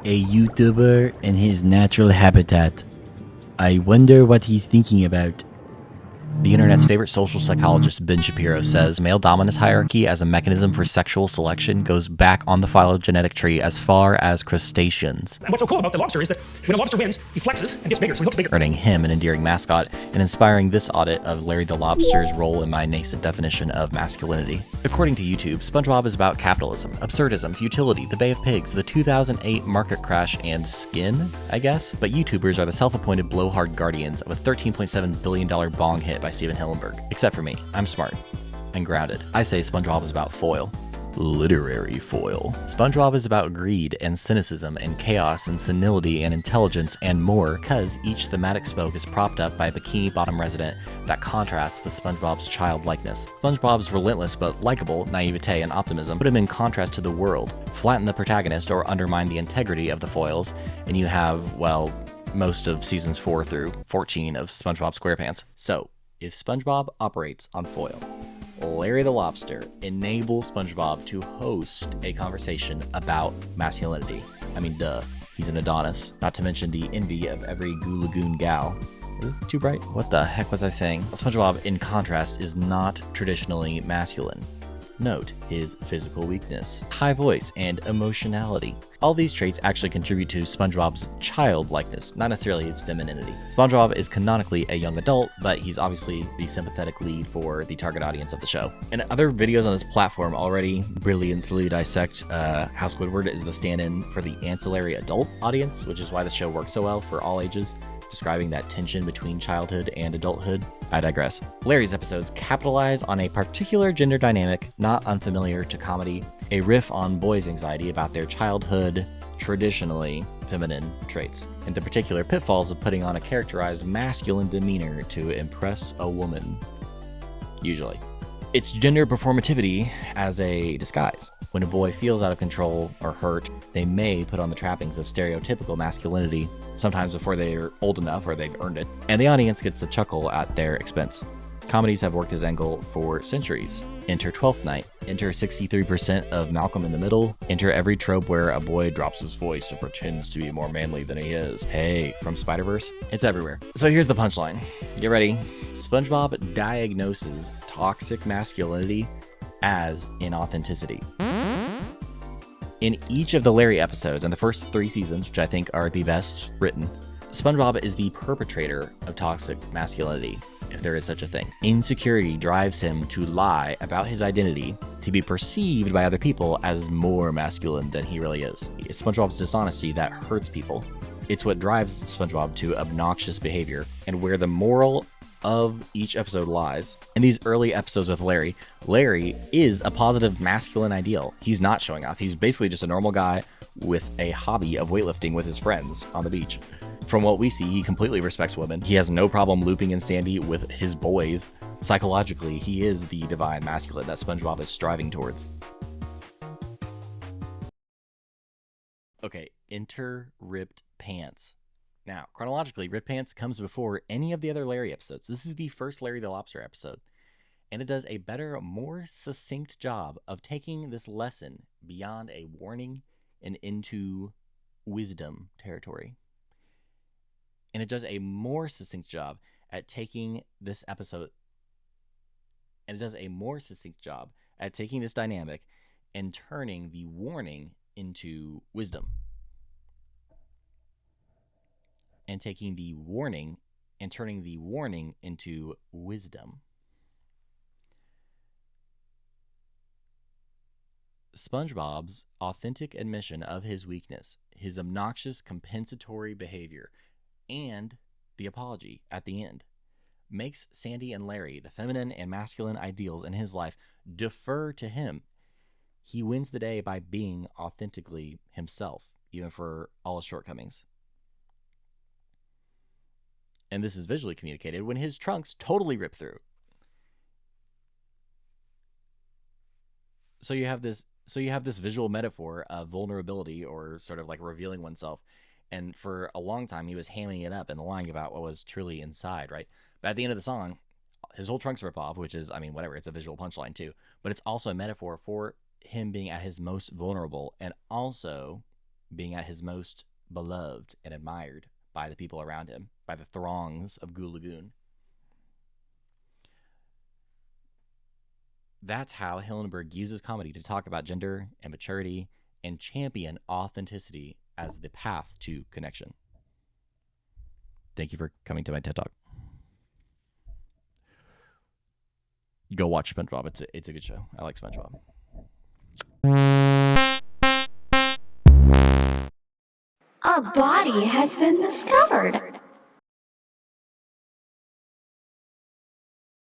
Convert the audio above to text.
A YouTuber in his natural habitat. I wonder what he's thinking about. The internet's favorite social psychologist, Ben Shapiro, says male dominance hierarchy as a mechanism for sexual selection goes back on the phylogenetic tree as far as crustaceans. And what's so cool about the lobster is that when a lobster wins, he flexes and gets bigger, so he looks bigger. Earning him an endearing mascot and inspiring this audit of Larry the Lobster's role in my nascent definition of masculinity. According to YouTube, SpongeBob is about capitalism, absurdism, futility, the Bay of Pigs, the 2008 market crash, and skin, I guess? But YouTubers are the self-appointed blowhard guardians of a $13.7 billion bong hit by Steven Hillenburg. Except for me. I'm smart and grounded. I say SpongeBob is about foil. Literary foil. SpongeBob is about greed and cynicism and chaos and senility and intelligence and more, cause each thematic spoke is propped up by a Bikini Bottom resident that contrasts with SpongeBob's childlikeness. SpongeBob's relentless but likable naivete and optimism put him in contrast to the world, flatten the protagonist or undermine the integrity of the foils, and you have, well, most of seasons 4 through 14 of SpongeBob SquarePants. So, if SpongeBob operates on foil, Larry the Lobster enables SpongeBob to host a conversation about masculinity. I mean, duh, he's an Adonis, not to mention the envy of every Goo Lagoon gal. Is it too bright? What the heck was I saying? SpongeBob, in contrast, is not traditionally masculine. Note his physical weakness, high voice, and emotionality. All these traits actually contribute to SpongeBob's childlikeness, not necessarily his femininity. SpongeBob is canonically a young adult, but he's obviously the sympathetic lead for the target audience of the show. And other videos on this platform already brilliantly dissect how Squidward is the stand-in for the ancillary adult audience, which is why the show works so well for all ages, describing that tension between childhood and adulthood. I digress. Larry's episodes capitalize on a particular gender dynamic not unfamiliar to comedy, a riff on boys' anxiety about their childhood, traditionally feminine traits, and the particular pitfalls of putting on a characterized masculine demeanor to impress a woman. Usually. It's gender performativity as a disguise. When a boy feels out of control or hurt, they may put on the trappings of stereotypical masculinity, sometimes before they're old enough or they've earned it, and the audience gets a chuckle at their expense. Comedies have worked this angle for centuries. Enter Twelfth Night, enter 63% of Malcolm in the Middle, enter every trope where a boy drops his voice and pretends to be more manly than he is. Hey, from Spider-Verse? It's everywhere. So here's the punchline. Get ready. SpongeBob diagnoses toxic masculinity as inauthenticity. In each of the Larry episodes and the first 3 seasons, which I think are the best written, SpongeBob is the perpetrator of toxic masculinity, if there is such a thing. Insecurity drives him to lie about his identity to be perceived by other people as more masculine than he really is. It's SpongeBob's dishonesty that hurts people. It's what drives SpongeBob to obnoxious behavior, and where the moral of each episode lies. In these early episodes with Larry, Larry is a positive masculine ideal. He's not showing off. He's basically just a normal guy with a hobby of weightlifting with his friends on the beach. From what we see, he completely respects women. He has no problem looping in Sandy with his boys. Psychologically, he is the divine masculine that SpongeBob is striving towards. Okay, enter Ripped Pants. Now, chronologically, Ripped Pants comes before any of the other Larry episodes. This is the first Larry the Lobster episode, and it does a better, more succinct job of taking this lesson beyond a warning and into wisdom territory. And it does a more succinct job at taking this episode, and it does a more succinct job at taking this dynamic and turning the warning into wisdom. And taking the warning and turning the warning into wisdom. SpongeBob's authentic admission of his weakness, his obnoxious compensatory behavior, and the apology at the end makes Sandy and Larry, the feminine and masculine ideals in his life, defer to him. He wins the day by being authentically himself, even for all his shortcomings. And this is visually communicated when his trunks totally rip through. So you have this visual metaphor of vulnerability, or sort of like revealing oneself. And for a long time, he was hamming it up and lying about what was truly inside, right? But at the end of the song, his whole trunks rip off, which is, I mean, whatever, it's a visual punchline too. But it's also a metaphor for him being at his most vulnerable, and also being at his most beloved and admired by the people around him, by the throngs of Goo Lagoon. That's how Hillenburg uses comedy to talk about gender and maturity and champion authenticity as the path to connection. Thank you for coming to my TED Talk. Go watch SpongeBob. It's a good show. I like SpongeBob. A body has been discovered.